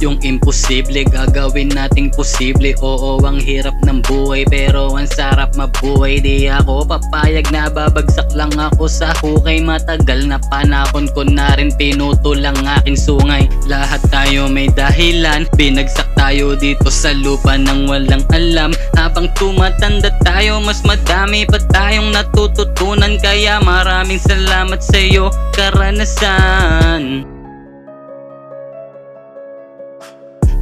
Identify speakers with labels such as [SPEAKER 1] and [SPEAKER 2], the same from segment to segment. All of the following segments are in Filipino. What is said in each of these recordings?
[SPEAKER 1] Yung imposible gagawin nating posible. Oo, ang hirap ng buhay pero ang sarap mabuhay. Di ako papayag na babagsak lang ako sa hukay. Matagal na panahon ko na rin pinutol ang aking sungay. Lahat tayo may dahilan, binagsak tayo dito sa lupa nang walang alam. Habang tumatanda tayo mas madami pa tayong natututunan. Kaya maraming salamat sa iyo karanasan.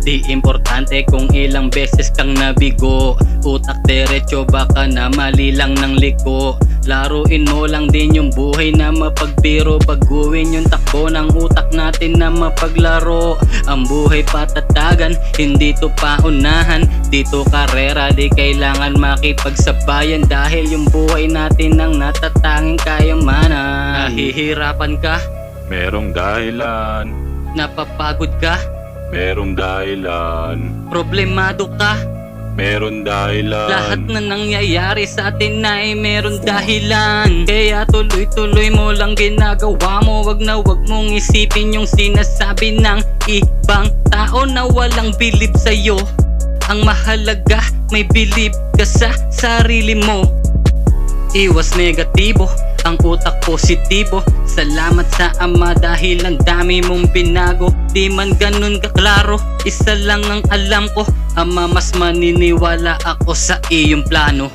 [SPEAKER 1] Di importante kung ilang beses kang nabigo. Utak derecho baka na mali lang ng liko. Laruin mo lang din yung buhay na mapagbiro. Baguhin yung takbo ng utak natin na mapaglaro. Ang buhay patatagan, hindi to paunahan. Dito karera, di kailangan makipagsabayan. Dahil yung buhay natin ang natatanging kayamanan. Nahihirapan ka?
[SPEAKER 2] Merong dahilan.
[SPEAKER 1] Napapagod ka?
[SPEAKER 2] Merong dahilan.
[SPEAKER 1] Problemado ka?
[SPEAKER 2] Meron dahilan.
[SPEAKER 1] Lahat na nangyayari sa atin ay meron dahilan. Kaya tuloy-tuloy mo lang ginagawa mo. Wag mong isipin yung sinasabi ng ibang tao na walang bilib sa'yo. Ang mahalaga may bilib ka sa sarili mo. Iwas negatibo, ang utak positibo. Salamat sa Ama dahil ang dami mong binago. Di man ganun kaklaro, isa lang ang alam ko. Ama, mas maniniwala ako sa iyong plano.